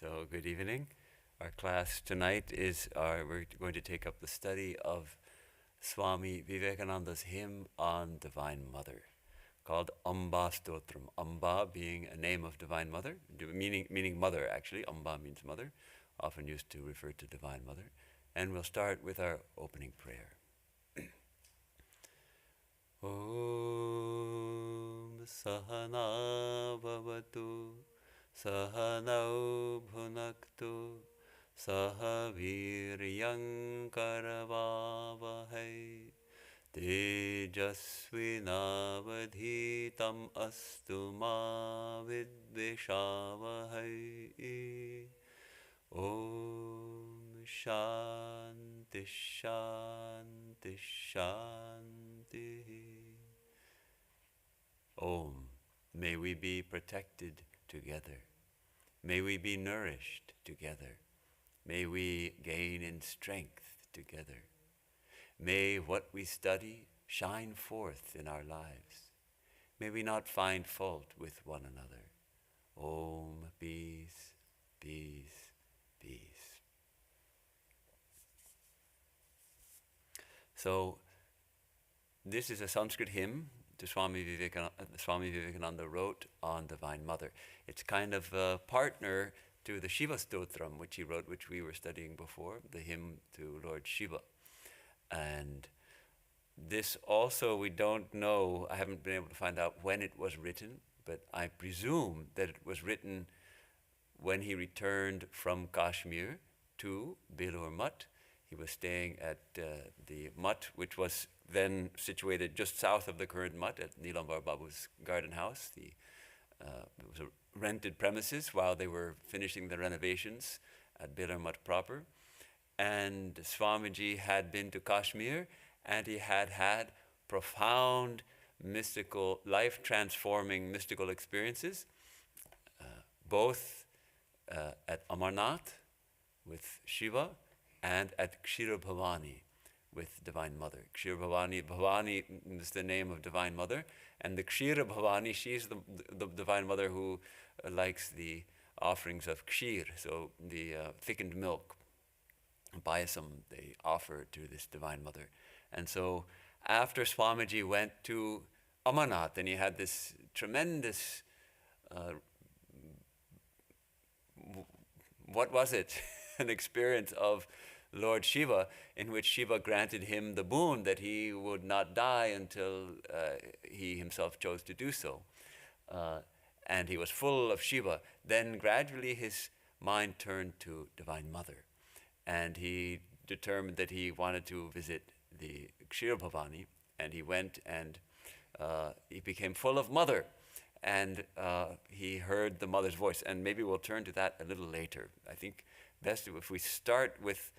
So, good evening. Our class tonight we're going to take up the study of Swami Vivekananda's hymn on Divine Mother, called Ambā Stotram. Ambā being a name of Divine Mother, meaning mother actually. Ambā means mother, often used to refer to Divine Mother. And we'll start with our opening prayer. Om Sahana Bhavatu Sahanau Bhunaktu Sahaviryam Karavavahai Tejasvinavadhitam Astu Ma Vidvishavahai. Om Shanti Shanti Shanti. Om, may we be protected together. May we be nourished together. May we gain in strength together. May what we study shine forth in our lives. May we not find fault with one another. Om, peace, peace, peace. So, this is a Sanskrit hymn to Swami Vivekananda wrote on Divine Mother. It's kind of a partner to the Shiva Stotram, which he wrote, which we were studying before, the hymn to Lord Shiva. And this also, we don't know, I haven't been able to find out when it was written, but I presume that it was written when he returned from Kashmir to Belur Mutt. He was staying at the Mutt, which was then situated just south of the current Mutt at Nilambar Babu's garden house. It was a rented premises while they were finishing the renovations at Belur Mutt proper. And Swamiji had been to Kashmir, and he had had profound mystical, life-transforming mystical experiences, both at Amarnath with Shiva and at Kshira Bhavani with Divine Mother. Kshira Bhavani, Bhavani is the name of Divine Mother, and the Kshira Bhavani, she's the Divine Mother who likes the offerings of kshir, so the thickened milk, payasam they offer to this Divine Mother. And so after Swamiji went to Amarnath, and he had this tremendous, what was it? An experience of Lord Shiva, in which Shiva granted him the boon that he would not die until he himself chose to do so. And he was full of Shiva. Then gradually his mind turned to Divine Mother. And he determined that he wanted to visit the Kshira Bhavani. And he went and he became full of Mother. And he heard the Mother's voice. And maybe we'll turn to that a little later. I think best if we start with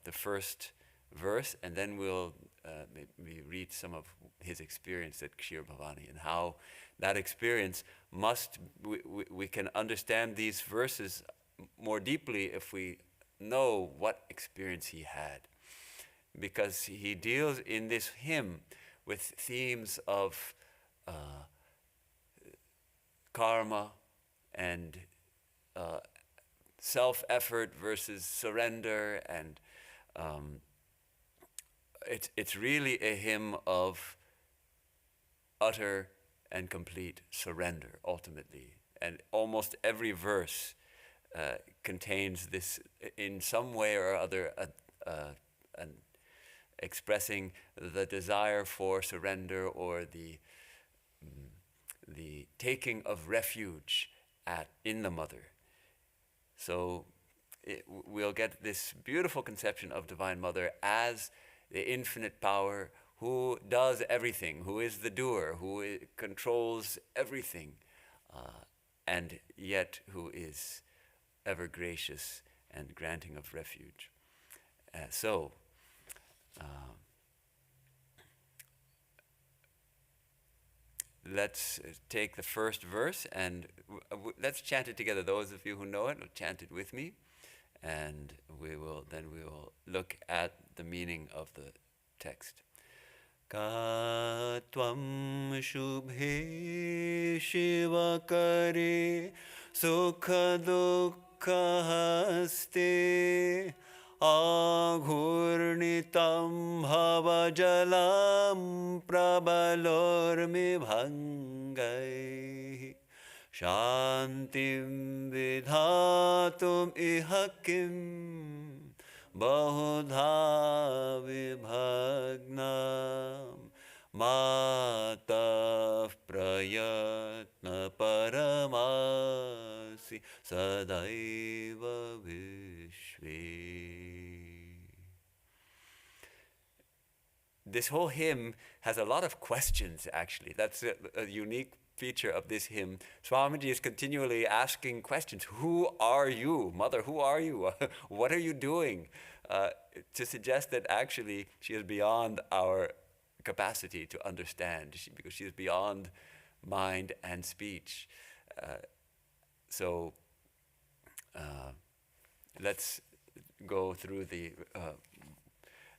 the first verse, and then we'll maybe read some of his experience at Kshira Bhavani and how that experience we can understand these verses more deeply if we know what experience he had. Because he deals in this hymn with themes of karma and self-effort versus surrender, and it's really a hymn of utter and complete surrender, ultimately. And almost every verse contains this in some way or other, expressing the desire for surrender or the taking of refuge in the Mother. So we'll get this beautiful conception of Divine Mother as the infinite power who does everything, who is the doer, who controls everything, and yet who is ever gracious and granting of refuge. Let's take the first verse and let's chant it together. Those of you who know it will chant it with me, and we will look at the meaning of the text. Ka tvam shubhe shiva kare sukha dukkhahaste aghurnitam bhavajalam prabalormi bhangai shantim vidhatum ihakim bahudha vibhagnam Matav prayatna paramasi sadaiva vishve. This whole hymn has a lot of questions, actually. That's a unique feature of this hymn. Swamiji is continually asking questions. Who are you? Mother, who are you? What are you doing? To suggest that actually she is beyond our capacity to understand, because she is beyond mind and speech. So let's go through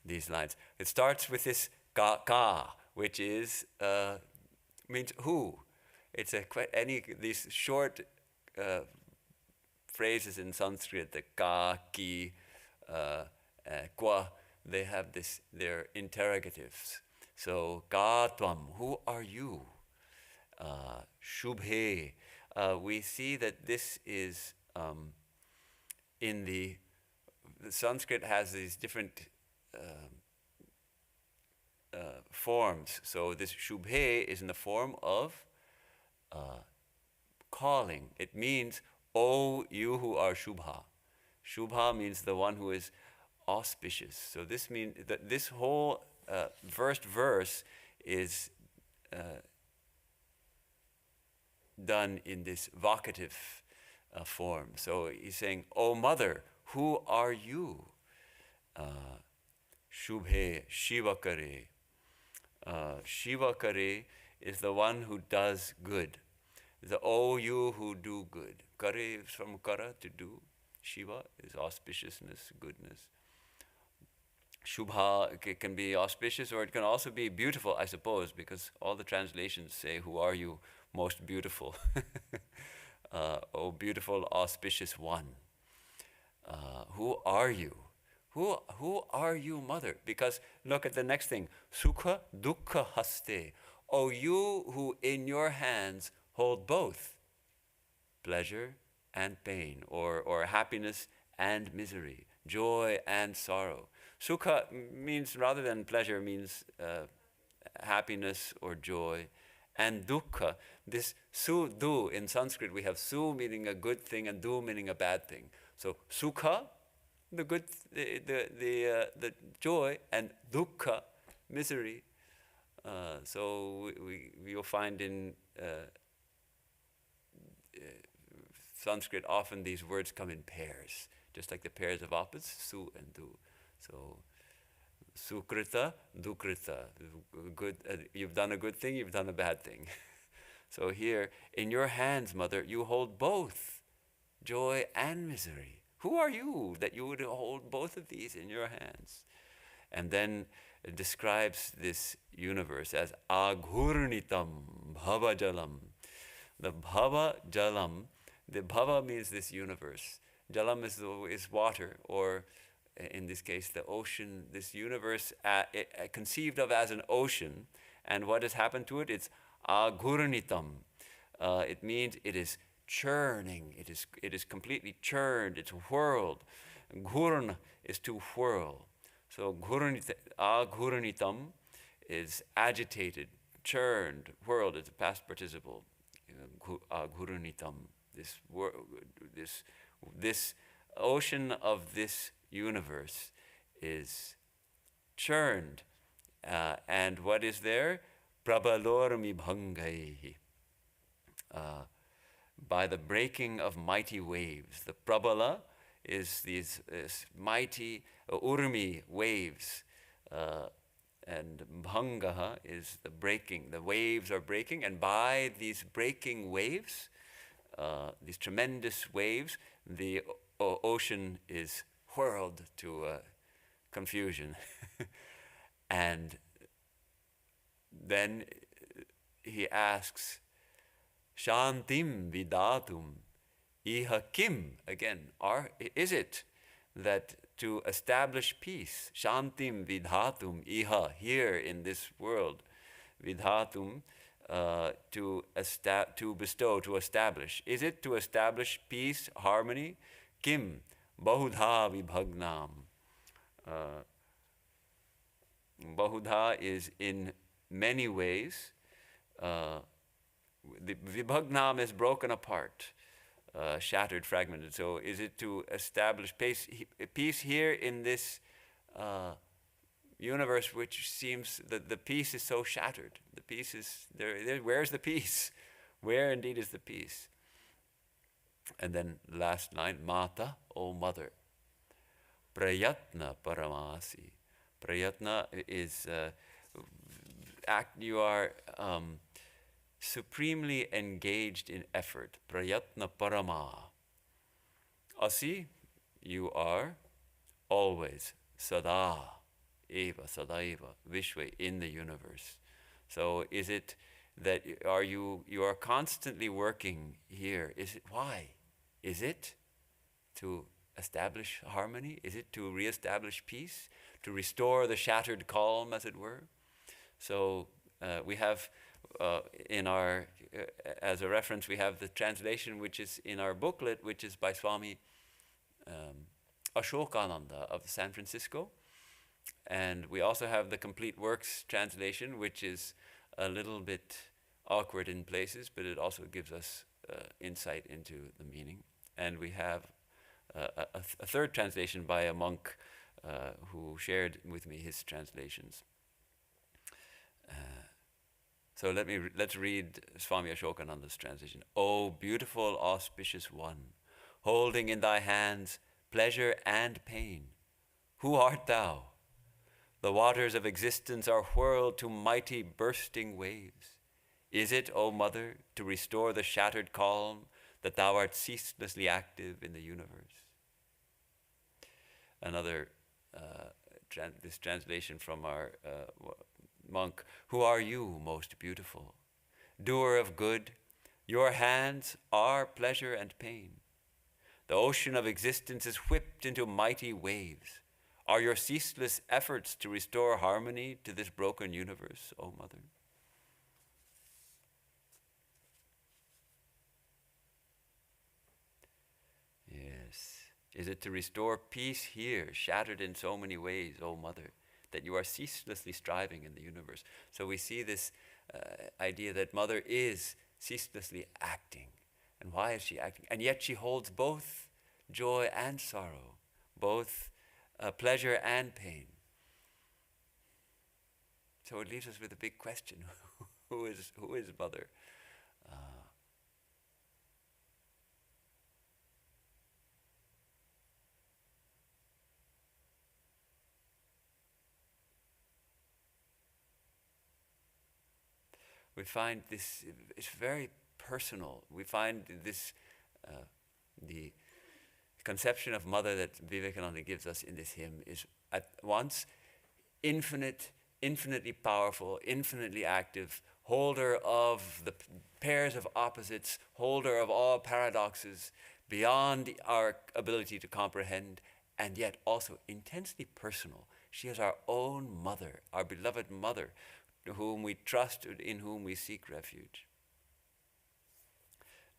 these lines. It starts with this ka, which is means who. It's these short phrases in Sanskrit, the ka, ki, kwa. They have they're interrogatives. So, ka tvam, who are you? Shubhe. We see that this is in the Sanskrit has these different forms. So this shubhe is in the form of calling. It means, oh, you who are shubha. Shubha means the one who is auspicious. So this means that this whole first verse is done in this vocative form. So he's saying, "O mother, who are you?" Shubhe, Shivakare. Shivakare is the one who does good. The "O you who do good." Kare is from kara, to do. Shiva is auspiciousness, goodness. Shubha can be auspicious, or it can also be beautiful, I suppose, because all the translations say, "Who are you, most beautiful?" Oh, beautiful, auspicious one. Who are you? Who are you, mother? Because look at the next thing. Sukha dukkha haste. Oh, you who in your hands hold both pleasure and pain, or happiness and misery, joy and sorrow. Sukha means, rather than pleasure, means happiness or joy. And dukkha, this su, du, in Sanskrit we have su meaning a good thing and du meaning a bad thing. So sukha, the good, the joy, and dukkha, misery. So you'll find in Sanskrit often these words come in pairs, just like the pairs of opposites, su and du. So sukrita, dukrita. Good, you've done a good thing, you've done a bad thing. So here, in your hands, mother, you hold both joy and misery. Who are you that you would hold both of these in your hands? And then it describes this universe as aghurnitam bhavajalam. The bhavajalam, the bhava means this universe. Jalam is water, or in this case, the ocean, this universe conceived of as an ocean. And what has happened to it? It's aghurnitam. It means it is churning. It is completely churned. It's whirled. Ghurn is to whirl. So aghurnitam is agitated, churned, whirled. It's a past participle. Aghurnitam. This ocean of this universe is churned. And what is there? Prabalormi bhangai. By the breaking of mighty waves. The prabala is these mighty urmi waves. And bhangaha is the breaking. The waves are breaking, and by these breaking waves, these tremendous waves, the ocean is whirled to confusion. And then he asks, Shantim vidatum Iha kim, again, is it that to establish peace, shantim vidhatum, iha, here in this world, vidhatum, to bestow, to establish. Is it to establish peace, harmony? Kim, bahudha vibhagnam. Bahudha is in many ways. The vibhagnam is broken apart, shattered, fragmented. So is it to establish peace here in this universe which seems that the peace is so shattered? The peace is there. Where's the peace? Where indeed is the peace? And then last line, Mata, O mother, prayatna paramasi. Prayatna is you are supremely engaged in effort. Prayatna parama. Asi, you are always sada eva, sadaiva, vishwe, in the universe. So is it that you are constantly working here? Is it why? Is it to establish harmony? Is it to reestablish peace? To restore the shattered calm, as it were? So we have in our, as a reference, we have the translation which is in our booklet, which is by Swami Ashokananda of San Francisco. And we also have the Complete Works translation, which is a little bit awkward in places, but it also gives us insight into the meaning. And we have a third translation by a monk who shared with me his translations. So let's read Swami Ashokananda's translation. O beautiful, auspicious one, holding in thy hands pleasure and pain, who art thou? The waters of existence are whirled to mighty bursting waves. Is it, O mother, to restore the shattered calm that thou art ceaselessly active in the universe? Another this translation from our monk. Who are you, most beautiful? Doer of good, your hands are pleasure and pain. The ocean of existence is whipped into mighty waves. Are your ceaseless efforts to restore harmony to this broken universe, O mother? Yes. Is it to restore peace here, shattered in so many ways, O mother, that you are ceaselessly striving in the universe? So we see this idea that mother is ceaselessly acting. And why is she acting? And yet she holds both joy and sorrow, both pleasure and pain. So it leaves us with a big question. Who is mother? We find this, it's very personal. We find this, the conception of mother that Vivekananda gives us in this hymn is at once infinitely powerful, infinitely active, holder of the pairs of opposites, holder of all paradoxes beyond our ability to comprehend, and yet also intensely personal. She is our own mother, our beloved mother, to whom we trust, in whom we seek refuge.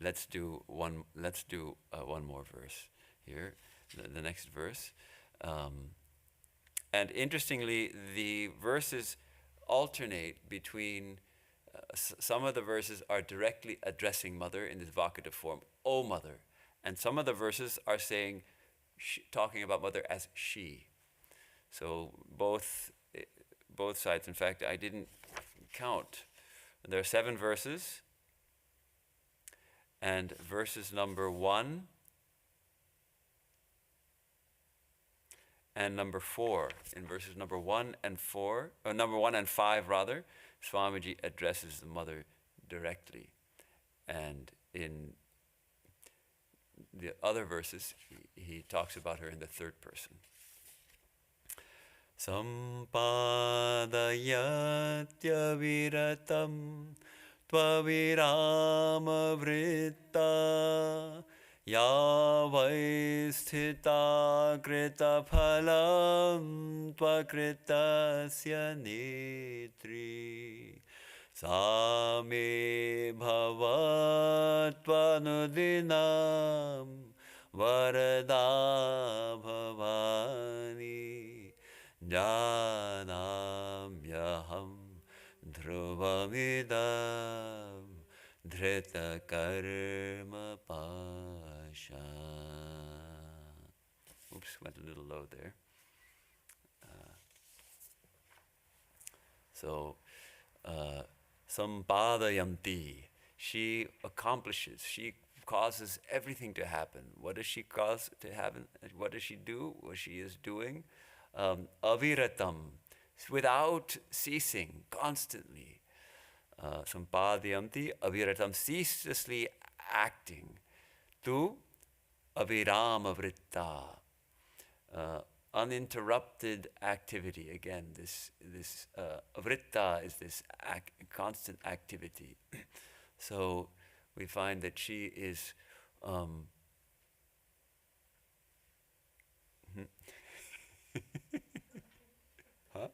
Let's do one more verse here, the next verse. And interestingly, the verses alternate between, some of the verses are directly addressing mother in this vocative form, O mother, and some of the verses are saying, talking about mother as she. So both sides. In fact, I didn't count. There are 7 verses, and verses number 1 and number 4. In verses number 1 and 4, or number 1 and 5 rather, Swamiji addresses the mother directly, and in the other verses he talks about her in the third person. Sampadayatya viratam tvavirama vritta Ya vai sthita krita phalam tvakritasya netri Same bhavatvanudinam varada bhavani Janamyaham dhruvamidam dhrita karma pasha. Oops, went a little low there. Sampadayanti. She accomplishes, she causes everything to happen. What does she cause to happen? What does she do? What she is doing? Aviratam, without ceasing, constantly. Sampadayanti, aviratam, ceaselessly acting. Tu avirama vritta. Uninterrupted activity. Again, this vritta is this constant activity. So we find that she is huh? I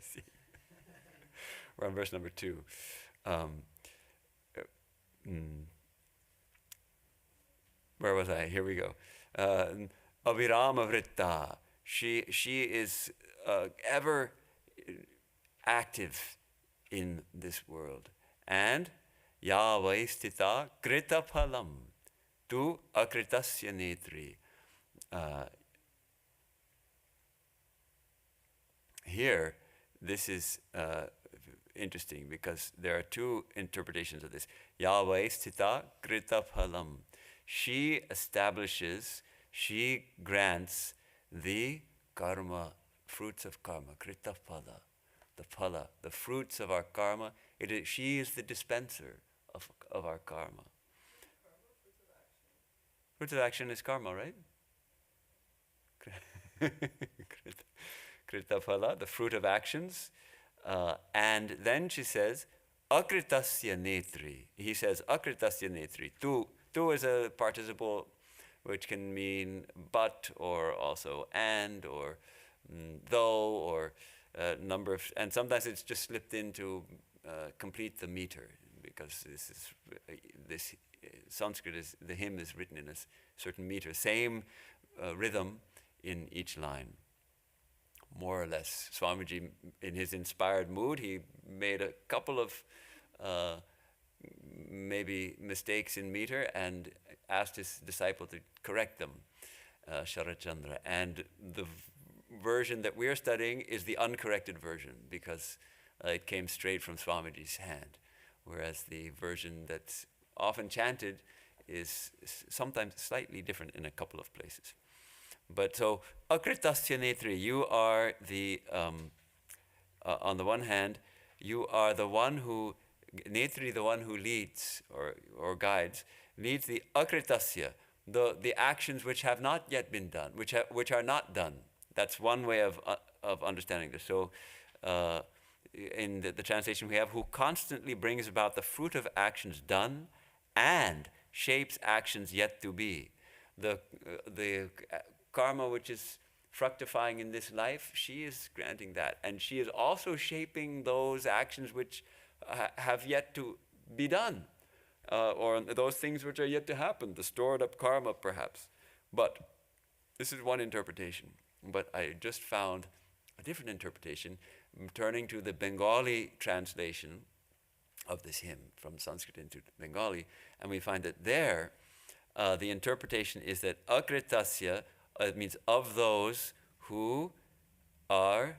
see. We're on verse number 2. Where was I? Here we go. Avirama vritta. She is ever active in this world. And ya vaistita krita phalam tu akritasya netri. Here, this is interesting because there are two interpretations of this. Ya vaistita krita phalam. She establishes, she grants the karma, fruits of karma, krita phala, the fruits of our karma. She is the dispenser of our karma. Fruits of action is karma, right? Krita phala, the fruit of actions. And then she says, akritasya netri. He says, akritasya netri. Tu is a participle which can mean but, or also and, or though, or number of, and sometimes it's just slipped in to complete the meter, because this Sanskrit is, the hymn is written in a certain meter, same rhythm in each line, more or less. Swamiji, in his inspired mood, he made a couple of maybe mistakes in meter and asked his disciple to correct them, Sharachandra. And the version that we're studying is the uncorrected version, because it came straight from Swamiji's hand, whereas the version that's often chanted is sometimes slightly different in a couple of places. But so, akritasya netri, you are the, on the one hand, you are the one who, netri, the one who leads or guides, leads the akritasya, the actions which have not yet been done, which are not done. That's one way of understanding this. So, in the translation we have, who constantly brings about the fruit of actions done and shapes actions yet to be. The karma which is fructifying in this life, she is granting that. And she is also shaping those actions which have yet to be done, or those things which are yet to happen, the stored up karma perhaps. But this is one interpretation. But I just found a different interpretation, turning to the Bengali translation of this hymn from Sanskrit into Bengali, and we find that there, the interpretation is that akritasya means of those who are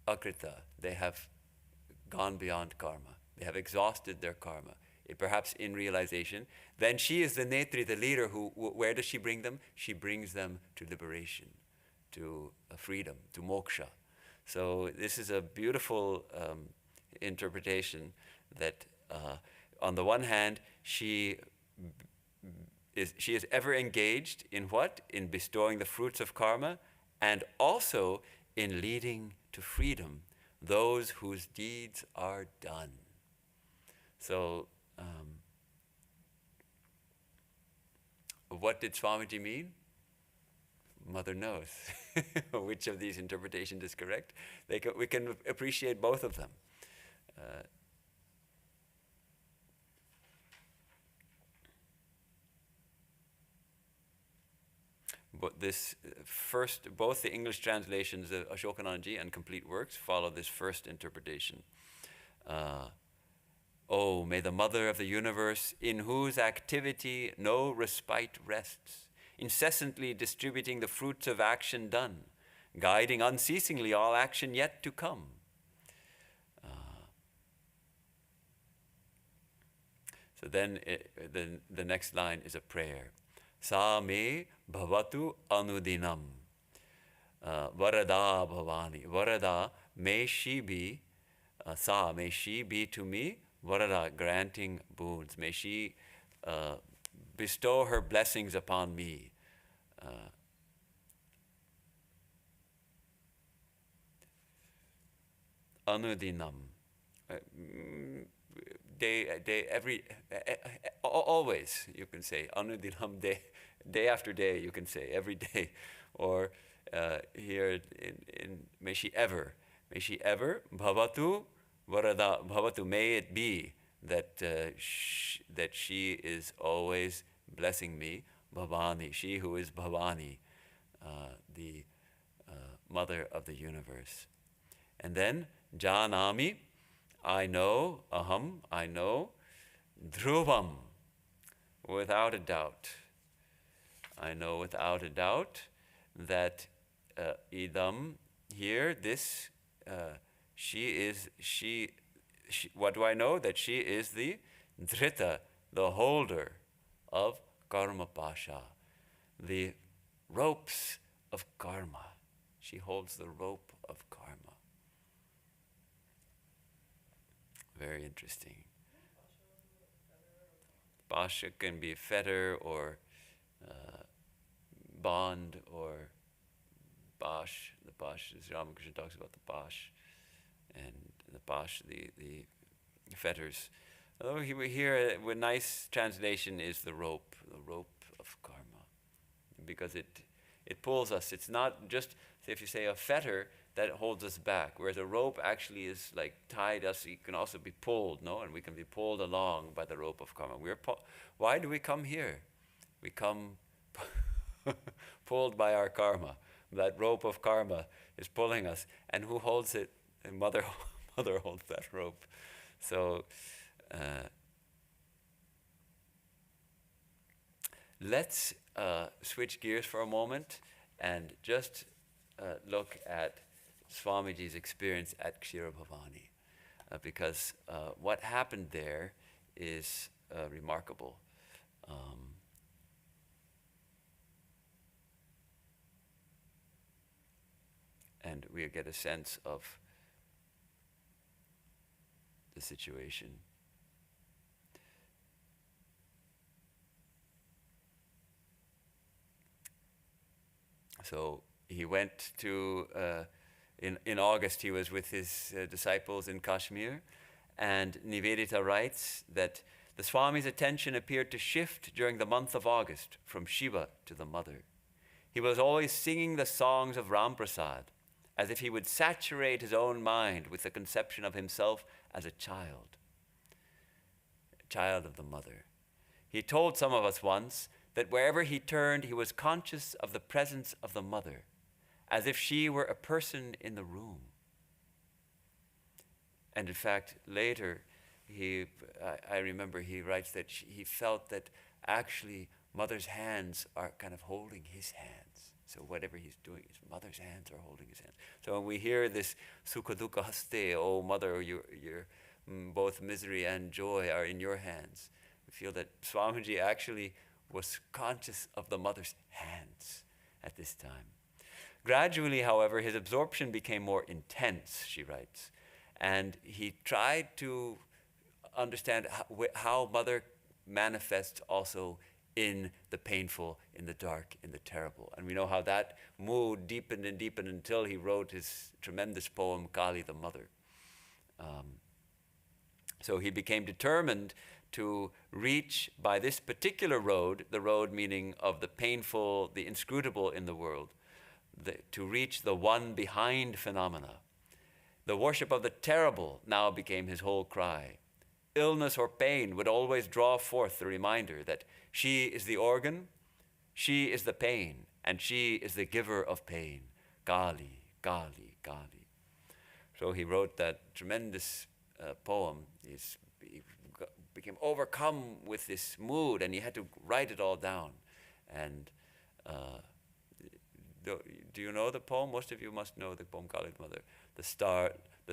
akrita. They have gone beyond karma. They have exhausted their karma, perhaps in realization. Then she is the netri, the leader, who, where does she bring them? She brings them to liberation, to freedom, to moksha. So this is a beautiful interpretation that on the one hand, she is ever engaged in what? In bestowing the fruits of karma, and also in leading to freedom those whose deeds are done. So What did Swamiji mean? Mother knows which of these interpretations is correct. We can appreciate both of them. But this first, both the English translations of Ashokanandaji and complete works follow this first interpretation. Oh, may the Mother of the universe, in whose activity no respite rests, incessantly distributing the fruits of action done, guiding unceasingly all action yet to come. So then the next line is a prayer. Sa me bhavatu anudinam. Varada bhavani. Varada, may she be, may she be to me, Varada, granting boons. May she bestow her blessings upon me. Anudinam. Always, you can say. Anudinam, day after day, you can say, every day. Or here in may she ever, bhavatu, varada, bhavatu, may it be that that she is always blessing me, Bhavani, she who is Bhavani, the mother of the universe. And then, Janami, I know, aham, I know, dhruvam, without a doubt. I know without a doubt that idam, here, this, she, what do I know? That she is the dhrita, the holder of karma pasha, the ropes of karma. She holds the rope of karma. Very interesting. Pasha can be fetter or bond or bash. The bash, as Ramakrishna talks about the bash, and the bash, the fetters. Although here, a nice translation is the rope of karma, because it pulls us. It's not just, say, if you say a fetter, that holds us back, whereas a rope actually is like tied us. You can also be pulled, no? And we can be pulled along by the rope of karma. Why do we come here? We come pulled by our karma. That rope of karma is pulling us. And who holds it? And Mother holds that rope. So let's switch gears for a moment and just look at Swamiji's experience at Kshira Bhavani, because what happened there is remarkable. And we get a sense of the situation. So he went to, in August he was with his disciples in Kashmir, and Nivedita writes that the Swami's attention appeared to shift during the month of August from Shiva to the Mother. He was always singing the songs of Ram Prasad, as if he would saturate his own mind with the conception of himself as a child of the Mother. He told some of us once that wherever he turned, he was conscious of the presence of the Mother, as if she were a person in the room. And in fact, later, I remember he writes that he felt that actually Mother's hands are kind of holding his hands. So whatever he's doing, his Mother's hands are holding his hands. So when we hear this Sukha Dukkha Haste, oh Mother, your both misery and joy are in your hands, we feel that Swamiji actually was conscious of the Mother's hands at this time. Gradually, however, his absorption became more intense, she writes, and he tried to understand how Mother manifests also in the painful, in the dark, in the terrible. And we know how that mood deepened and deepened until he wrote his tremendous poem, Kali the Mother. So he became determined to reach by this particular road, the road meaning of the painful, the inscrutable in the world, to reach the one behind phenomena. The worship of the terrible now became his whole cry. Illness or pain would always draw forth the reminder that she is the organ, she is the pain, and she is the giver of pain. Kali, Kali, Kali. So he wrote that tremendous poem. He became overcome with this mood, and he had to write it all down. And do you know the poem? Most of you must know the poem, Kali the Mother. The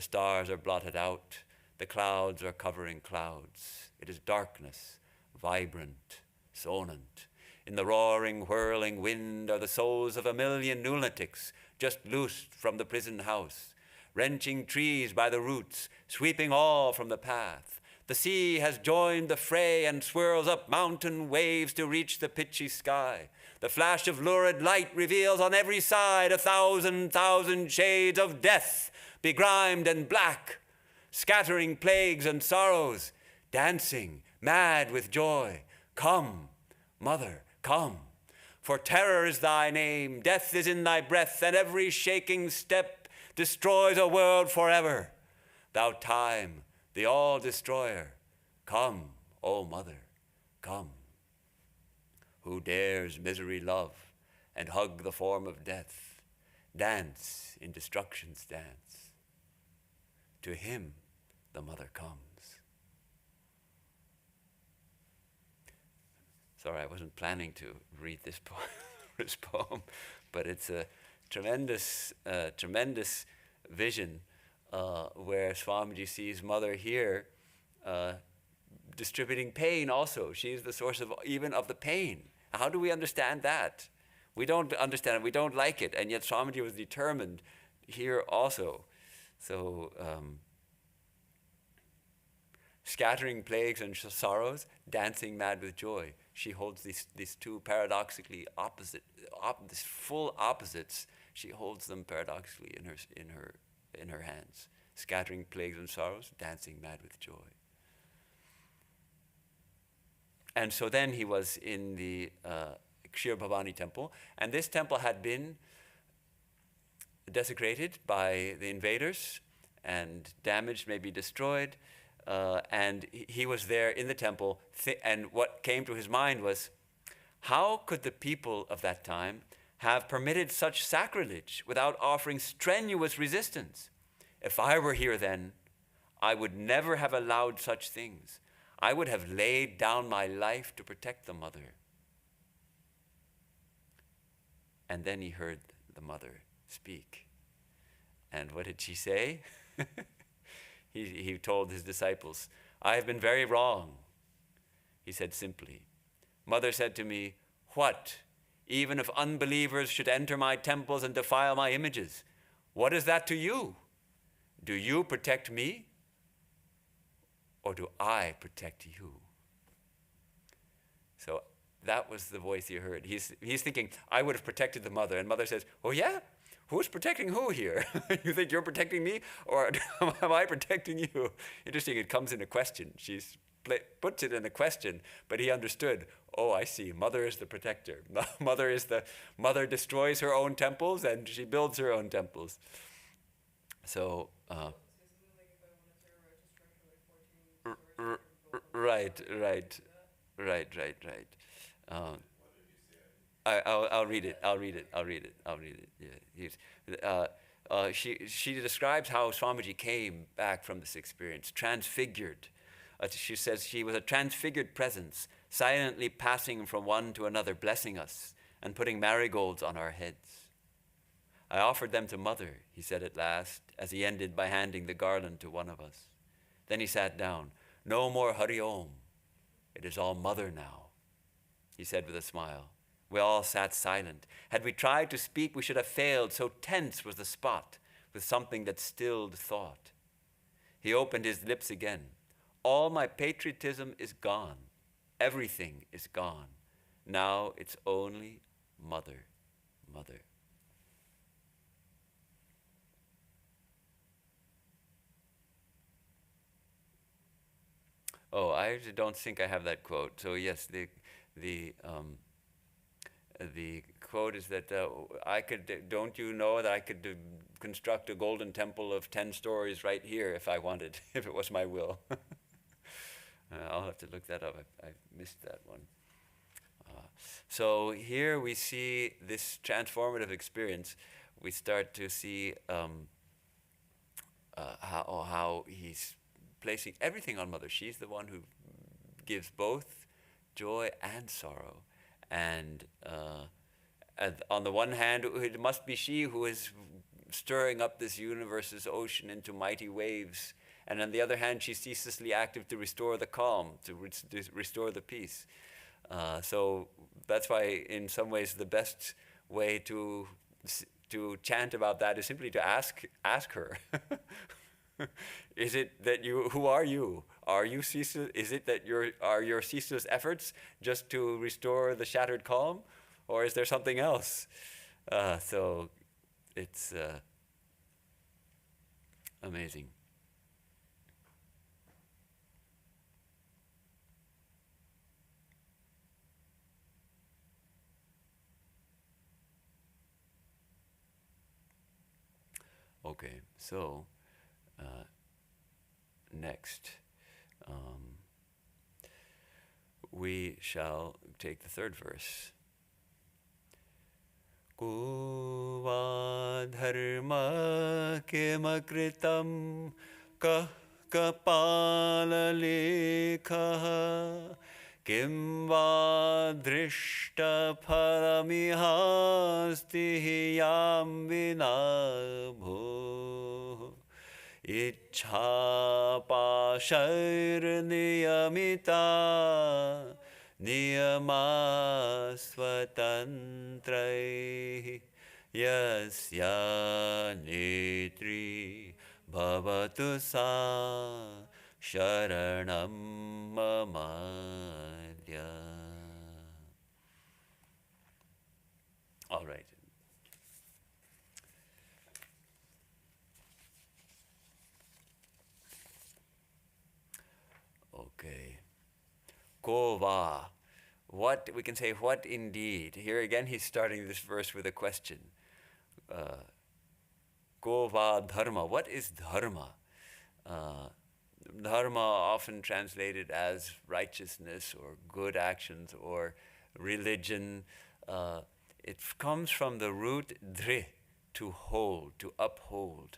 stars are blotted out. The clouds are covering clouds. It is darkness, vibrant, sonant. In the roaring, whirling wind are the souls of 1,000,000 lunatics just loosed from the prison house, wrenching trees by the roots, sweeping all from the path. The sea has joined the fray and swirls up mountain waves to reach the pitchy sky. The flash of lurid light reveals on every side 1,000,000 shades of death, begrimed and black, scattering plagues and sorrows, dancing, mad with joy. Come, Mother, come. For terror is thy name, death is in thy breath, and every shaking step destroys a world forever. Thou time, the all-destroyer, come, O Mother, come. Who dares misery love and hug the form of death, dance in destruction's dance. To him the Mother comes. Sorry, I wasn't planning to read this poem, but it's a tremendous vision where Swamiji sees Mother here distributing pain also. She is the source of even of the pain. How do we understand that? We don't understand it, we don't like it, and yet Swamiji was determined here also. So, scattering plagues and sorrows, dancing mad with joy. She holds these two paradoxically opposite, these full opposites. She holds them paradoxically in her hands. Scattering plagues and sorrows, dancing mad with joy. And so then he was in the Kshir Bhavani temple, and this temple had been desecrated by the invaders and damaged, maybe destroyed. And he was there in the temple, and what came to his mind was, how could the people of that time have permitted such sacrilege without offering strenuous resistance? If I were here then, I would never have allowed such things. I would have laid down my life to protect the Mother. And then he heard the Mother speak. And what did she say? He told his disciples, I have been very wrong. He said simply, Mother said to me, what? Even if unbelievers should enter my temples and defile my images, what is that to you? Do you protect me? Or do I protect you? So that was the voice he heard. He's thinking, I would have protected the Mother. And Mother says, oh yeah? Who's protecting who here? You think you're protecting me, or am I protecting you? Interesting, it comes in a question. She puts it in a question, but he understood, oh, I see, Mother is the protector. Mother destroys her own temples, and she builds her own temples. So, right. I'll read it. Yeah, she describes how Swamiji came back from this experience, transfigured. She says she was a transfigured presence, silently passing from one to another, blessing us and putting marigolds on our heads. I offered them to Mother, he said at last, as he ended by handing the garland to one of us. Then he sat down. No more Hari Om. It is all Mother now, he said with a smile. We all sat silent. Had we tried to speak, we should have failed, so tense was the spot with something that stilled thought. He opened his lips again. All my patriotism is gone. Everything is gone. Now it's only Mother, Mother. Oh, I don't think I have that quote. So yes, the quote is that I could. Don't you know that I could construct a golden temple of 10 stories right here if I wanted, if it was my will. I'll have to look that up. I missed that one. So here we see this transformative experience. We start to see how he's placing everything on Mother. She's the one who gives both joy and sorrow. And on the one hand, it must be she who is stirring up this universe's ocean into mighty waves. And on the other hand, she's ceaselessly active to restore the calm, to restore the peace. So that's why, in some ways, the best way to chant about that is simply to ask her. Is it that you? Who are you? Are you ceaseless? Is it that are your ceaseless efforts just to restore the shattered calm, or is there something else? So it's amazing. Okay, so next we shall take the third verse. Kuva dharma kimakritam kapala lekha kim va drishta phalamihasti yam vinabho ichha pashair niyamita niyama swatantrai yasya netri bhavatu sa sharanam mamadya. All right. Okay. Kova. What, we can say, what indeed? Here again, he's starting this verse with a question. Kova dharma. What is dharma? Dharma, often translated as righteousness or good actions or religion. It comes from the root dre, to hold, to uphold.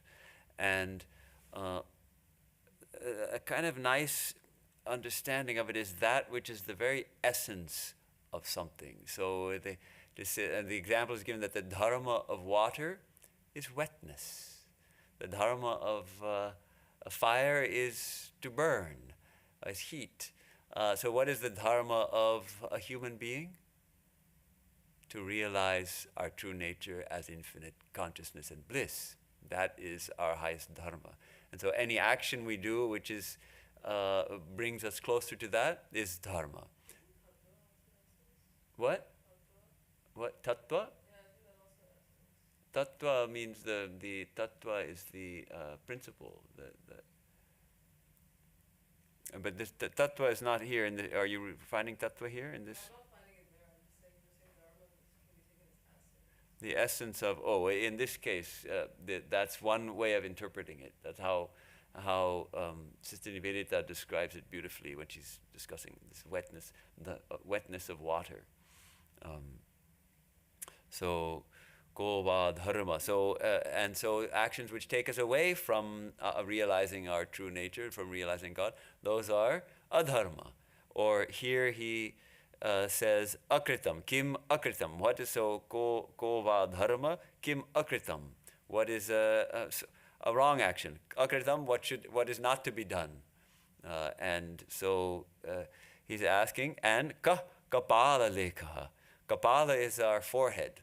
And a kind of nice understanding of it is that which is the very essence of something. So the example is given that the dharma of water is wetness. The dharma of a fire is to burn, is heat. So what is the dharma of a human being? To realize our true nature as infinite consciousness and bliss. That is our highest dharma. And so any action we do which is brings us closer to that is dharma. What? What? Tattva? Tattva means the tattva is the principle. But this the tattva is not here. Are you finding tattva here in this? I'm not finding it there. I'm just saying dharma can be taken as essence. The essence of, in this case, that's one way of interpreting it. That's how Sister Nivedita describes it beautifully when she's discussing this wetness, the wetness of water. So, kova dharma. So, and so actions which take us away from realizing our true nature, from realizing God, those are adharma. Or here he says akritam, kim akritam. What is so kova dharma, kim akritam? What is a wrong action? Akritam, what is not to be done? And so he's asking, and kapala lekha. Kapala is our forehead.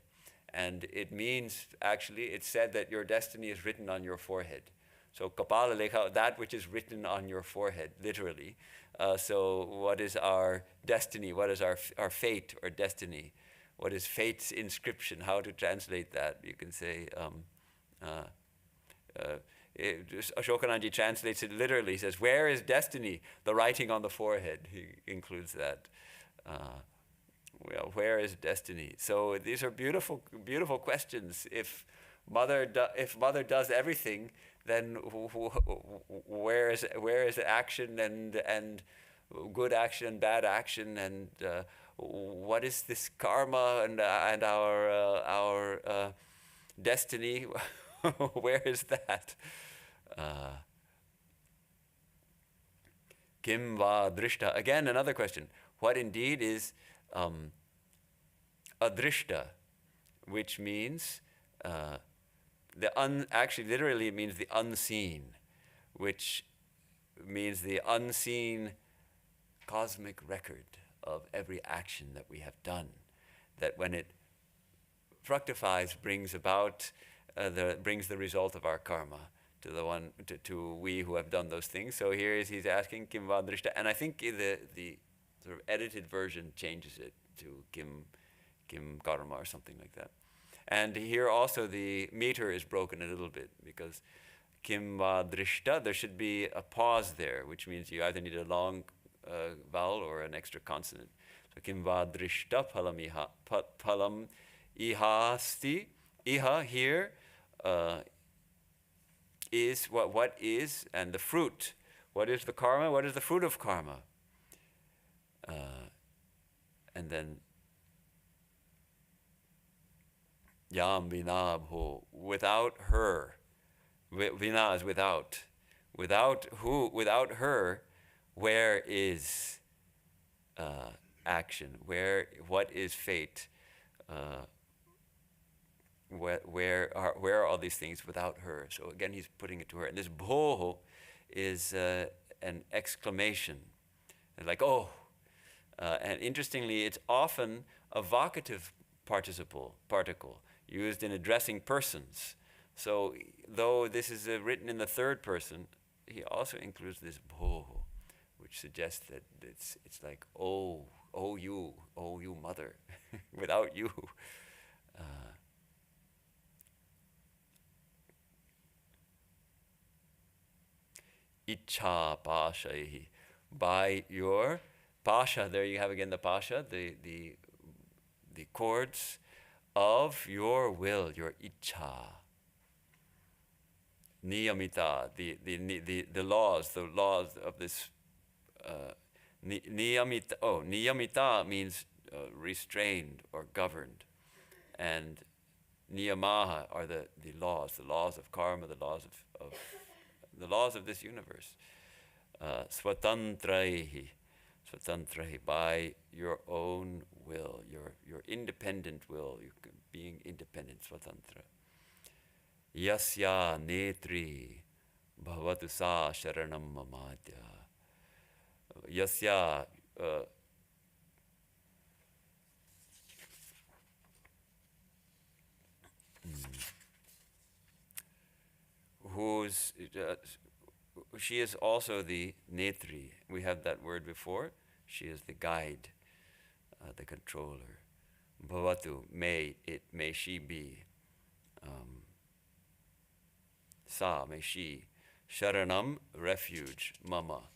And it means, actually, it's said that your destiny is written on your forehead. So kapala lekha, that which is written on your forehead, literally. So what is our destiny? What is our fate or destiny? What is fate's inscription? How to translate that? You can say, Ashokananji translates it literally. He says, "Where is destiny? The writing on the forehead." He includes that. Well, where is destiny? So these are beautiful, beautiful questions. If mother does everything, then where is action and good action and bad action, and what is this karma and our destiny? Where is that? Kim va drishta. Again, another question. What indeed is adrishta, which means actually literally it means the unseen, which means the unseen cosmic record of every action that we have done, that when it fructifies brings about brings the result of our karma to we who have done those things. So here he's asking Kim va drishta, and I think the sort of edited version changes it to Kim karma or something like that. And here also the meter is broken a little bit, because Kim va drishta, there should be a pause there, which means you either need a long vowel or an extra consonant. So Kim va drishta phalam ihasti. Iha here is what is, and the fruit. What is the karma? What is the fruit of karma? And then yam vinabho, without her. Vina is without. Without her, where is action? What is fate? Where are all these things without her? So again, he's putting it to her. And this bho is an exclamation, like, oh. And interestingly, it's often a vocative particle used in addressing persons. So though this is written in the third person, he also includes this bho, which suggests that it's like, oh you mother, without you. Icha pashahi, by your pasha, there you have again the pasha, the cords of your will, your icha. Niyamita, the laws of this. Niyamita means restrained or governed, and niyamaha are the laws of karma, the laws of this universe. Swatantraihi, by your own will, your independent will, being independent, swatantra. Yasya netri bhavatu sa sharanam mamadya. Yasya, she is also the netri. We have that word before. She is the guide, the controller. Bhavatu, may she be. Sa, may she. Sharanam, refuge. Mama,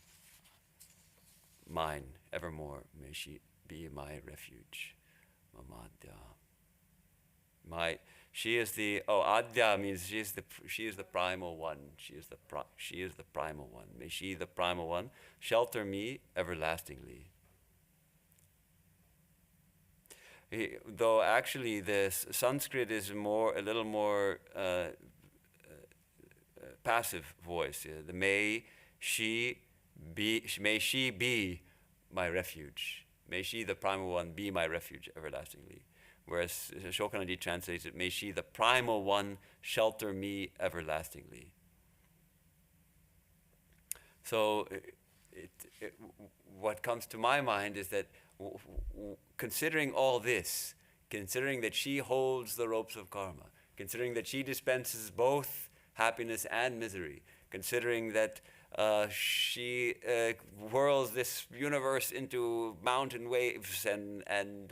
mine, evermore. May she be my refuge. Mamadya. She is the Adya means she is the primal one. She is the primal one. May she, the primal one, shelter me everlastingly. Though actually this Sanskrit is a little more passive voice. The may she be my refuge. May she, the primal one, be my refuge everlastingly. Whereas Ashokananji translates it, may she, the primal one, shelter me everlastingly. So what comes to my mind is that considering all this, considering that she holds the ropes of karma, considering that she dispenses both happiness and misery, considering that she whirls this universe into mountain waves and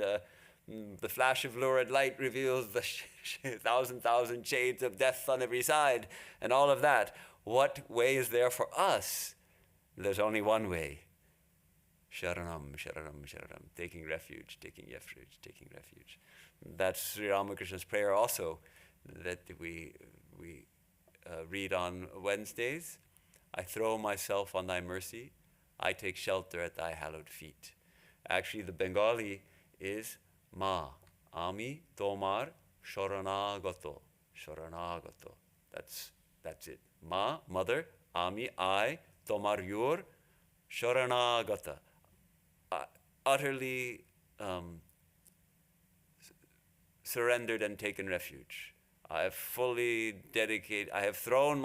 the flash of lurid light reveals the thousand shades of death on every side, and all of that. what way is there for us? There's only one way. Sharanam, sharanam, sharanam. Taking refuge, taking refuge, taking refuge. That's Sri Ramakrishna's prayer also, that we read on Wednesdays. I throw myself on thy mercy. I take shelter at thy hallowed feet. Actually, the Bengali is Ma, Ami, Tomar, Shoranagato. Shoranagato. That's it. Ma, mother, Ami, I, Tomar, your, Shoranagata. Utterly surrendered and taken refuge. I have fully dedicated. I throw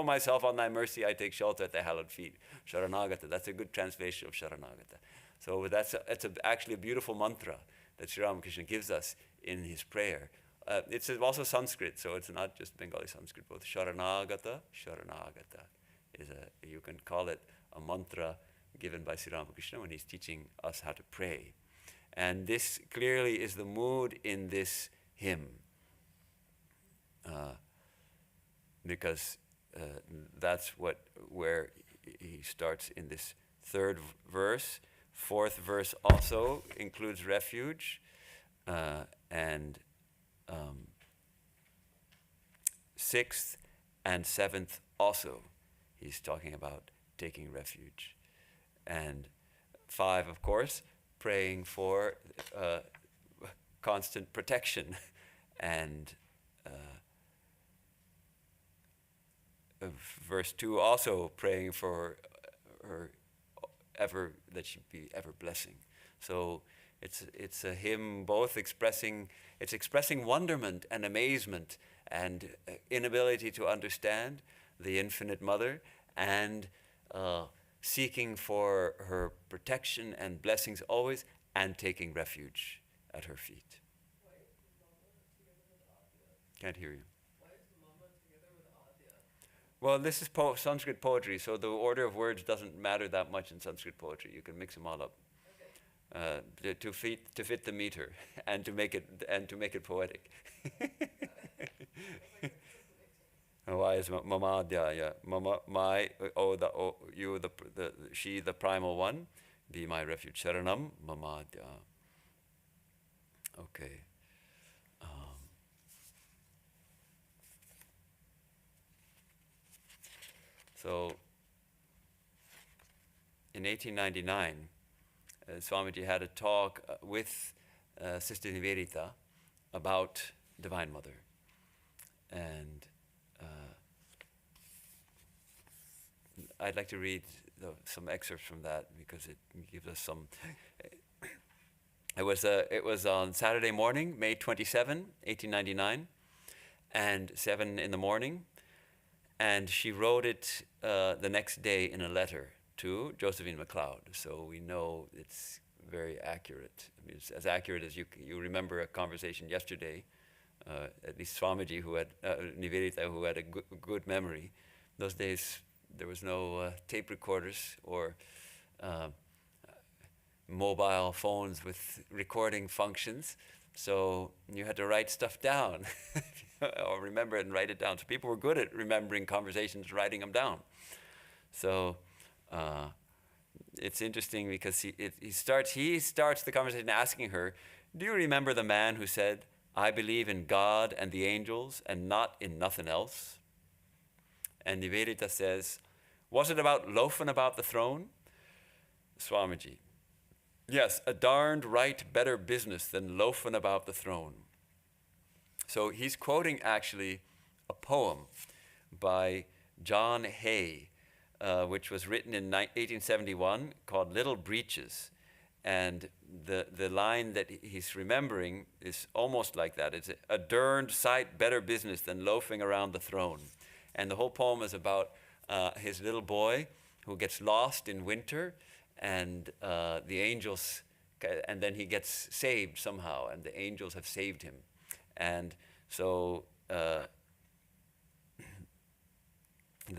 myself on thy mercy. I take shelter at thy hallowed feet. Sharanagata. That's a good translation of Sharanagata. So it's actually a beautiful mantra that Sri Ramakrishna gives us in his prayer. It's also Sanskrit, so it's not just Bengali Sanskrit. Both Sharanagata is you can call it a mantra given by Sri Ramakrishna when he's teaching us how to pray. And this clearly is the mood in this hymn. Because that's where he starts in this third verse. Fourth verse also includes refuge, and sixth and seventh also he's talking about taking refuge. And 5, of course, praying for constant protection, and verse 2 also praying for her that she be ever blessing. So it's a hymn both expressing wonderment and amazement and inability to understand the infinite mother, and seeking for her protection and blessings always, and taking refuge at her feet. Why is Mama together with Adya? Can't hear you. Why is Mama together with Adya? Well, this is Sanskrit poetry, so the order of words doesn't matter that much in Sanskrit poetry. You can mix them all up to fit the meter and to make it poetic. Why is Mama Adya? Yeah, Mama, my, you, she, the primal one, be my refuge. Sharanam, Mama Adya. Okay. So, in 1899, Swamiji had a talk with Sister Nivedita about Divine Mother, and I'd like to read some excerpts from that because it gives us some. It was on Saturday morning, May 27, 1899, and 7 in the morning, and she wrote it the next day in a letter to Josephine MacLeod. So we know it's very accurate. I mean, it's as accurate as you remember a conversation yesterday. At least Swamiji, who had Nivedita, who had a good memory. Those days there was no tape recorders or mobile phones with recording functions, so you had to write stuff down or remember it and write it down. So people were good at remembering conversations, writing them down. So it's interesting because he starts the conversation asking her, "Do you remember the man who said, 'I believe in God and the angels and not in nothing else'?" And Nivedita says, "Was it about loafing about the throne?" Swamiji: "Yes, a darned right better business than loafing about the throne." So he's quoting actually a poem by John Hay, which was written in 1871 called Little Breeches. And the line that he's remembering is almost like that. It's a darned sight better business than loafing around the throne. And the whole poem is about his little boy who gets lost in winter, and the angels, and then he gets saved somehow, and the angels have saved him. And so the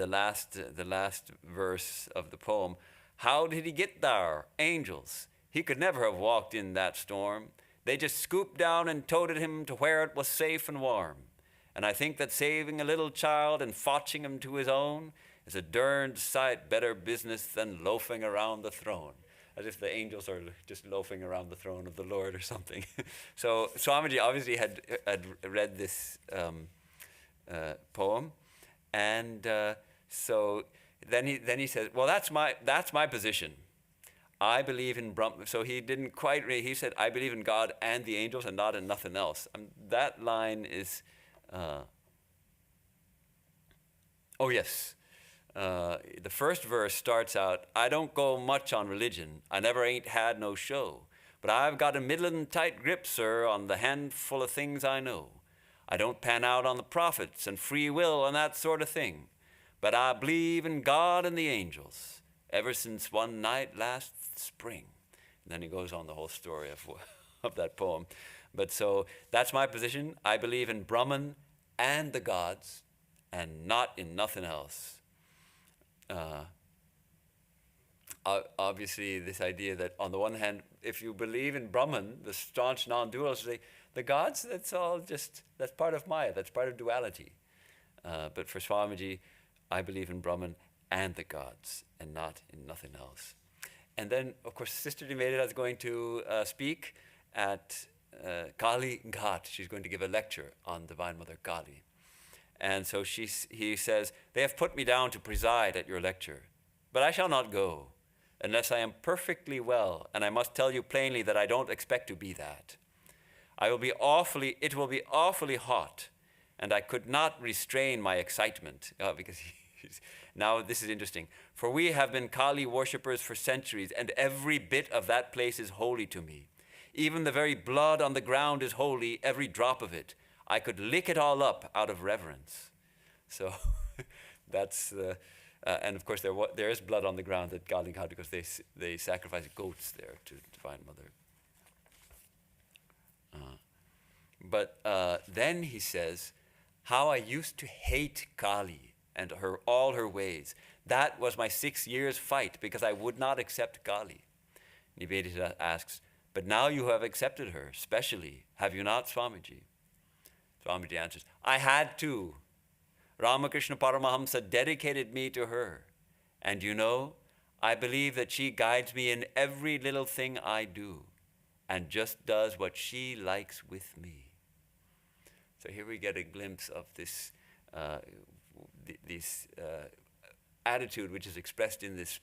last verse of the poem, "How did he get there? Angels. He could never have walked in that storm. They just scooped down and toted him to where it was safe and warm. And I think that saving a little child and fotching him to his own is a derned sight better business than loafing around the throne. As if the angels are just loafing around the throne of the Lord or something. So Swamiji obviously had read this poem, and so then he says, well, that's my position. I believe in Brahma. So he didn't quite read. He said, I believe in God and the angels and not in nothing else. That line is, oh yes. The first verse starts out, I don't go much on religion. I never ain't had no show. But I've got a middlin' tight grip, sir, on the handful of things I know. I don't pan out on the prophets and free will and that sort of thing. But I believe in God and the angels ever since one night last spring. And then he goes on the whole story of that poem. But so that's my position. I believe in Brahman and the gods and not in nothing else. Obviously, this idea that on the one hand, if you believe in Brahman, the staunch non-dualists say, the gods, that's part of Maya, that's part of duality. But for Swamiji, I believe in Brahman and the gods and not in nothing else. And then, of course, Sister Nivedita is going to speak at Kali Ghat. She's going to give a lecture on Divine Mother Kali. And so he says, they have put me down to preside at your lecture, but I shall not go unless I am perfectly well, and I must tell you plainly that I don't expect to be that. It will be awfully hot, and I could not restrain my excitement, because now this is interesting. For we have been Kali worshippers for centuries, and every bit of that place is holy to me. Even the very blood on the ground is holy, every drop of it. I could lick it all up out of reverence. So that's, and of course there is blood on the ground at Kali Ghat because they sacrifice goats there to Divine Mother. But then he says, how I used to hate Kali and all her ways. That was my 6 years' fight because I would not accept Kali. Nivedita asks, but now you have accepted her, specially, have you not, Swamiji? Swamiji answers, I had to. Ramakrishna Paramahamsa dedicated me to her. And you know, I believe that she guides me in every little thing I do and just does what she likes with me. So here we get a glimpse of this attitude which is expressed in this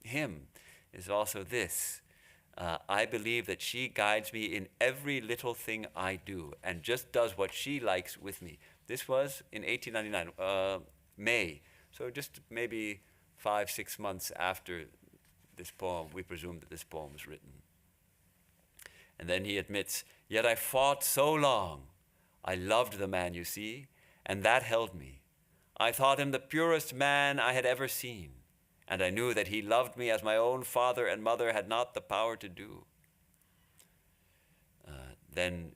hymn is also this. I believe that she guides me in every little thing I do and just does what she likes with me. This was in 1899, May. So just maybe 5-6 months after this poem, we presume that this poem was written. And then he admits, yet I fought so long. I loved the man, you see, and that held me. I thought him the purest man I had ever seen. And I knew that he loved me as my own father and mother had not the power to do. Then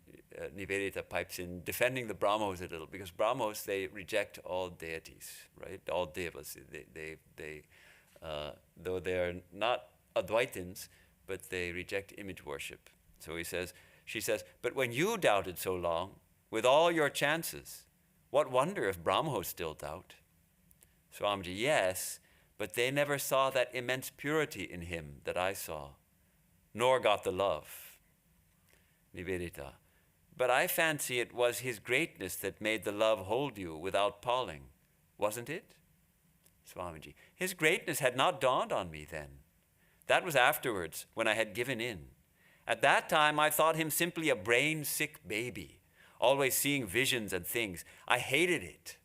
Nivedita pipes in, defending the Brahmos a little, because Brahmos, they reject all deities, right? All devas. They though they are not Advaitins, but they reject image worship. So she says, but when you doubted so long, with all your chances, what wonder if Brahmos still doubt? Swamiji, yes, but they never saw that immense purity in him that I saw, nor got the love. Nivedita, but I fancy it was his greatness that made the love hold you without palling, wasn't it? Swamiji, his greatness had not dawned on me then. That was afterwards, when I had given in. At that time, I thought him simply a brain-sick baby, always seeing visions and things. I hated it.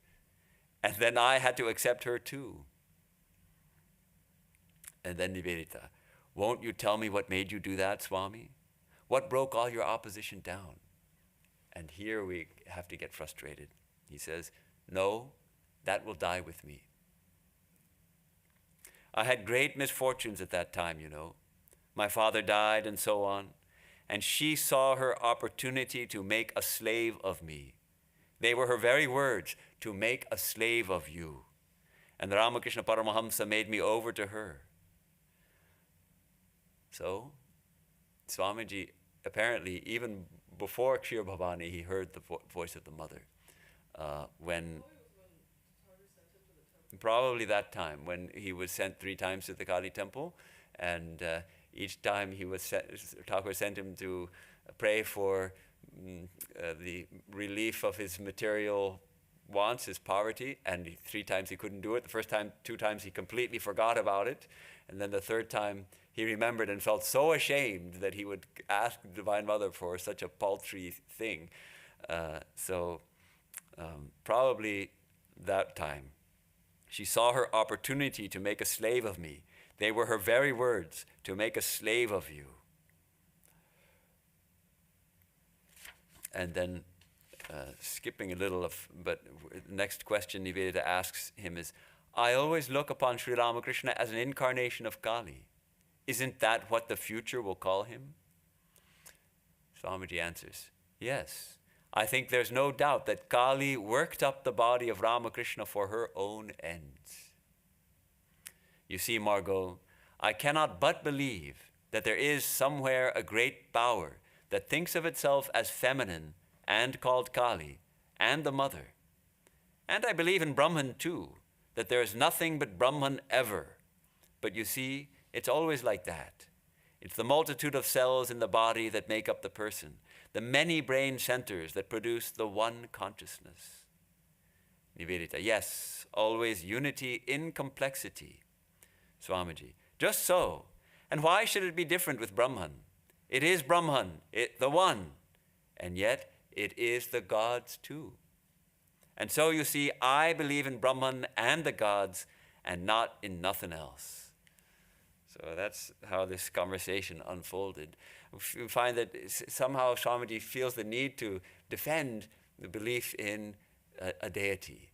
And then I had to accept her too. And then Nivedita, won't you tell me what made you do that, Swami? What broke all your opposition down? And here we have to get frustrated. He says, no, that will die with me. I had great misfortunes at that time, you know. My father died and so on. And she saw her opportunity to make a slave of me. They were her very words, to make a slave of you. And the Ramakrishna Paramahamsa made me over to her. So, Swamiji, apparently, even before Kshir Bhavani, he heard the voice of the mother. when probably that time when he was sent 3 times to the Kali temple, and each time he was Thakur sent him to pray for the relief of his material wants, his poverty, and 3 times he couldn't do it. The first time, 2 times he completely forgot about it, and then the 3rd time he remembered and felt so ashamed that he would ask the Divine Mother for such a paltry thing. Probably that time. She saw her opportunity to make a slave of me. They were her very words, to make a slave of you. And then, skipping a little, but the next question Nivedita asks him is, I always look upon Sri Ramakrishna as an incarnation of Kali. Isn't that what the future will call him? Swamiji answers, yes. I think there's no doubt that Kali worked up the body of Ramakrishna for her own ends. You see, Margot, I cannot but believe that there is somewhere a great power that thinks of itself as feminine and called Kali and the mother. And I believe in Brahman too, that there is nothing but Brahman ever. But you see, it's always like that. It's the multitude of cells in the body that make up the person, the many brain centers that produce the one consciousness. Nivedita, yes, always unity in complexity. Swamiji, just so. And why should it be different with Brahman? It is Brahman, the one, and yet it is the gods too. And so you see, I believe in Brahman and the gods and not in nothing else. So that's how this conversation unfolded. We find that somehow Swamiji feels the need to defend the belief in a deity.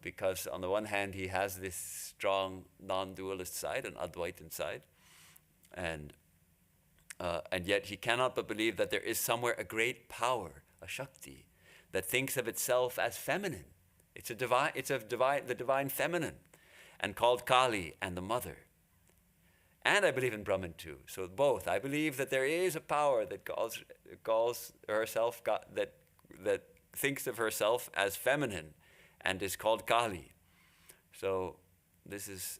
Because on the one hand, he has this strong non-dualist side, an Advaitin side, and yet he cannot but believe that there is somewhere a great power, a Shakti, that thinks of itself as feminine. It's the divine feminine, and called Kali and the mother. And I believe in Brahman too. So both. I believe that there is a power that calls herself, that thinks of herself as feminine, and is called Kali. So this is.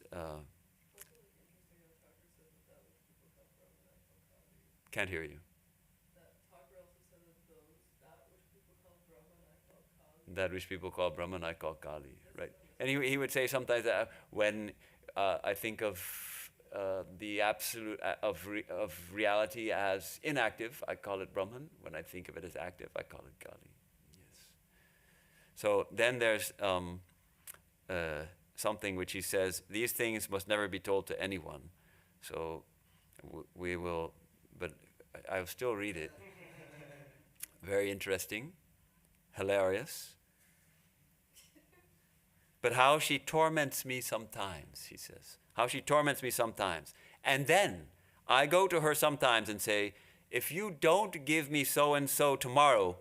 Can't hear you. That which people call Brahman, I call Kali. Right. And he would say sometimes that when I think of the absolute of reality as inactive, I call it Brahman. When I think of it as active, I call it Kali. Yes. So then there's something which he says, these things must never be told to anyone. So we will, but I'll still read it. Very interesting, hilarious. But how she torments me sometimes, he says. How she torments me sometimes. And then I go to her sometimes and say, if you don't give me so-and-so tomorrow,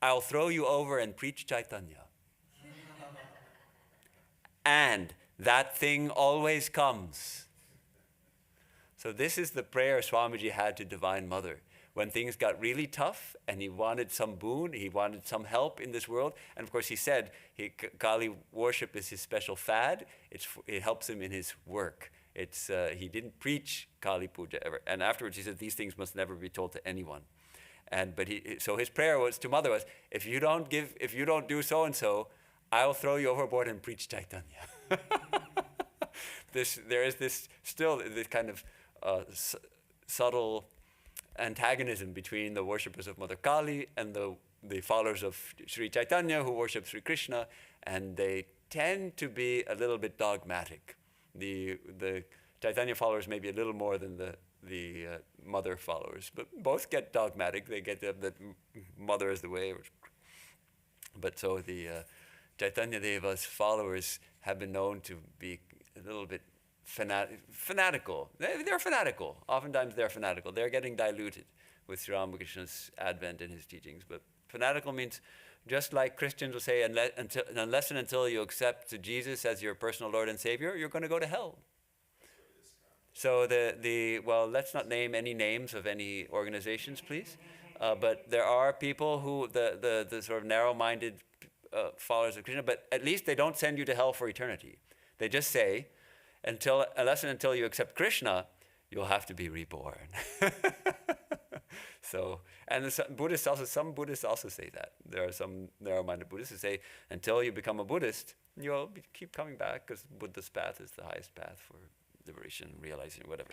I'll throw you over and preach Chaitanya. And that thing always comes. So this is the prayer Swamiji had to Divine Mother. When things got really tough and he wanted some boon, he wanted some help in this world. And of course he said Kali worship is his special fad. It helps him in his work. He didn't preach Kali Puja ever. And afterwards he said these things must never be told to anyone. So his prayer was to Mother was, if you don't do so and so, I'll throw you overboard and preach Chaitanya. There is this kind of subtle antagonism between the worshippers of Mother Kali and the followers of Sri Chaitanya who worship Sri Krishna, and they tend to be a little bit dogmatic. The Chaitanya followers maybe a little more than the Mother followers, but both get dogmatic. They get that Mother is the way. But so the Chaitanya Deva's followers have been known to be a little bit fanatical. They're fanatical. Oftentimes they're fanatical. They're getting diluted with Sri Ramakrishna's advent and his teachings. But fanatical means, just like Christians will say, unless and until you accept Jesus as your personal Lord and Savior, you're going to go to hell. So well, let's not name any names of any organizations, please. But there are people who, the sort of narrow-minded followers of Krishna, but at least they don't send you to hell for eternity. They just say, unless and until you accept Krishna, you'll have to be reborn. So, and some Buddhists also say that. There are some narrow-minded Buddhists who say, until you become a Buddhist, you'll keep coming back because Buddha's path is the highest path for liberation, realizing whatever.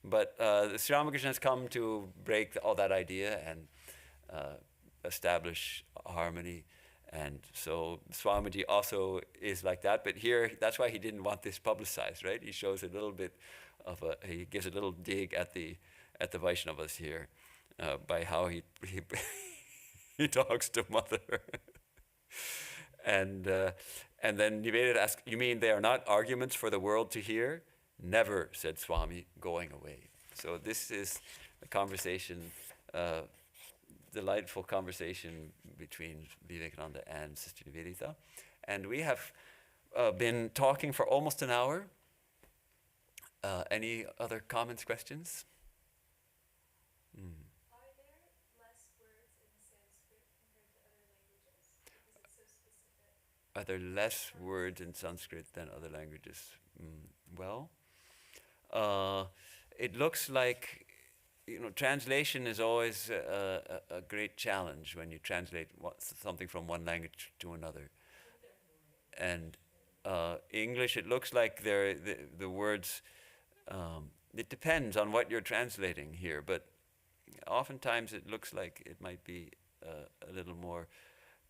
But Sri Ramakrishna has come to break all that idea and establish harmony. And so Swamiji also is like that. But here, that's why he didn't want this publicized, right? He shows a little bit of he gives a little dig at the Vaishnavas here by how he talks to Mother. And then Nivedita asks, you mean they are not arguments for the world to hear? Never, said Swami, going away. So this is a conversation, delightful conversation between Vivekananda and Sister Nivedita. And we have been talking for almost an hour. Any other comments, questions? Are there less words in Sanskrit compared to other languages? Is it so specific? Are there less words in Sanskrit than other languages? Well, it looks like, translation is always a great challenge when you translate something from one language to another. And English, it looks like the words, it depends on what you're translating here, but oftentimes it looks like it might be a little more,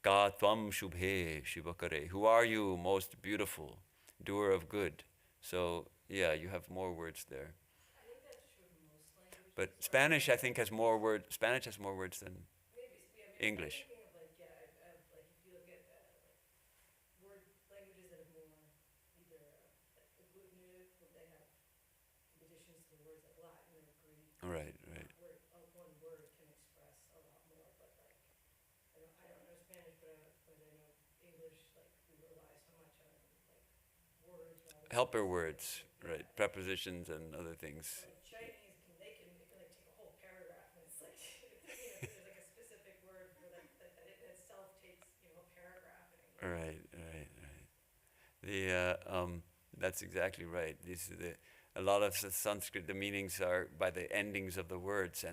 Ka tvam shubhe shivakare, who are you, most beautiful, doer of good. So, yeah, you have more words there. I think that's true of most languages. But Spanish, I think, has more words. Spanish has more words than English. If you look at word languages that have more either agglutinative, they have additions to the words like Latin or Greek. Right. One word can express a lot more, but I don't know Spanish, but I know English. We rely so much on words. Helper words, right? Prepositions and other things. Chinese they can take a whole paragraph, and it's there's a specific word for that it itself takes a paragraph. Right. That's exactly right. A lot of the Sanskrit, the meanings are by the endings of the words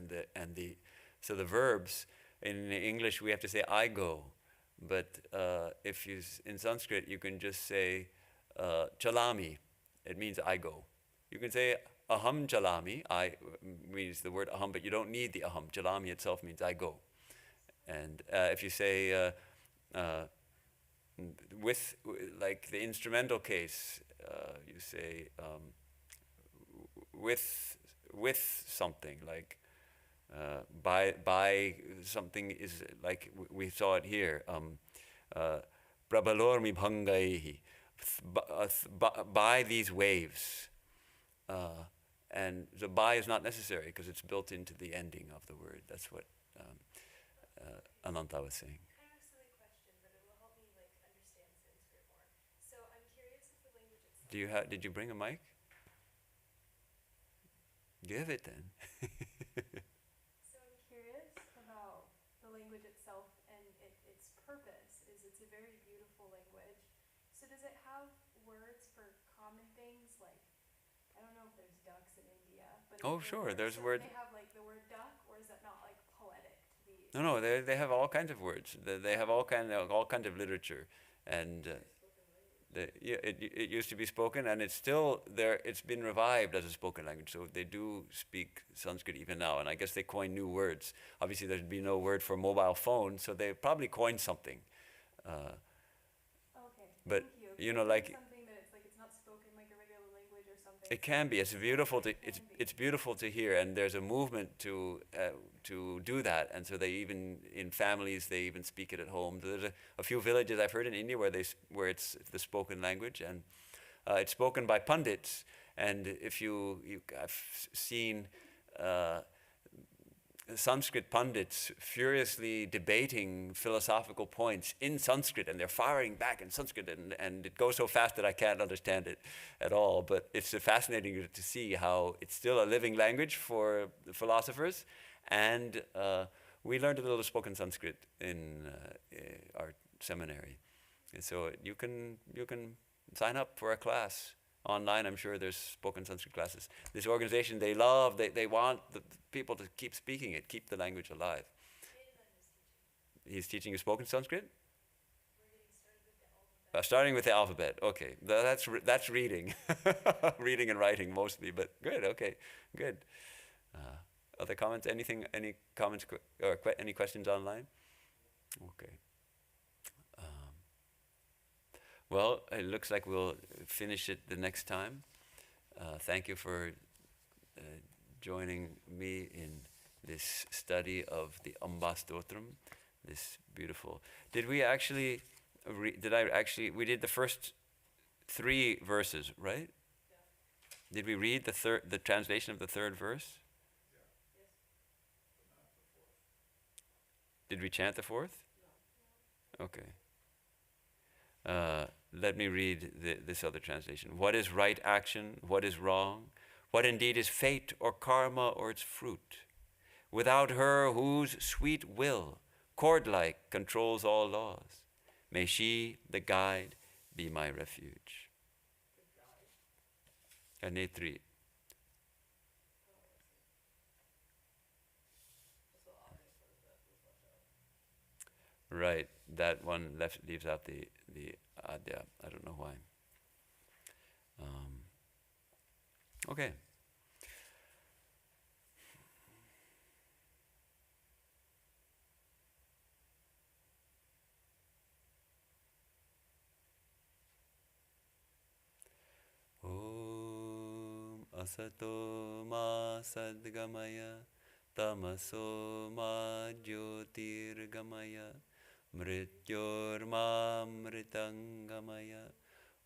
so the verbs. In English we have to say I go, but if in Sanskrit you can just say chalami. It means I go. You can say aham chalami. I means the word aham, but you don't need the aham. Chalami itself means I go. And if you say with like the instrumental case, you say with something, like by something is like we saw it here. Prabalormi bhangaihi, by these waves. And the by is not necessary because it's built into the ending of the word. That's what Ananta was saying. Kind of a silly question, but it will help me understand Sanskrit more. So I'm curious if the language itself. Did you bring a mic? Give it then. So I'm curious about the language itself and its purpose. It's a very beautiful language. So does it have words for common things I don't know if there's ducks in India, but Sure, there's words. They have the word duck, or is that not poetic to be? No, they have all kinds of words. They have all kinds of literature, and it used to be spoken, and it's still there. It's been revived as a spoken language, so they do speak Sanskrit even now. And I guess they coin new words. Obviously, there'd be no word for mobile phone, so they probably coined something. Okay. But Thank you. you know, Something that it's not spoken like a regular language or something. it can be. It's beautiful to hear, and there's a movement to do that. And so they even in families they even speak it at home. There's a few villages I've heard in India where it's the spoken language, and it's spoken by pundits. And if I've seen Sanskrit pundits furiously debating philosophical points in Sanskrit, and they're firing back in Sanskrit, and it goes so fast that I can't understand it at all. But it's fascinating to see how it's still a living language for the philosophers, and we learned a little spoken Sanskrit in our seminary. And so you can sign up for a class online. I'm sure there's spoken Sanskrit classes. This organization, they want the people to keep speaking it, keep the language alive. He's teaching you spoken Sanskrit? Starting with the alphabet. Okay, that's reading, reading and writing mostly. But good. Okay, good. Other comments? Any comments or any questions online? Okay. Well, it looks like we'll finish it the next time. Thank you for joining me in this study of the Ambā Stotram. This beautiful. Did we actually? We did the first 3 verses, right? Yeah. Did we read the translation of the 3rd verse? Yeah. Yes. But not the 4th. Did we chant the 4th? No. Okay. Let me read this other translation. What is right action? What is wrong? What indeed is fate or karma or its fruit? Without her whose sweet will, cord-like, controls all laws, may she, the guide, be my refuge. Netri. Right, that one leaves out the adya. I don't know why. Okay. Asato ma sadgamaya, tamaso ma jyotirgamaya, mrityor ma mritangamaya.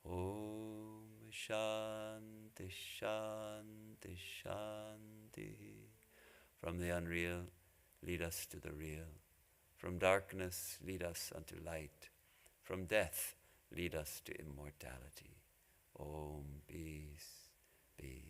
Om Shanti Shanti Shanti. From the unreal, lead us to the real. From darkness, lead us unto light. From death, lead us to immortality. Om, peace, peace.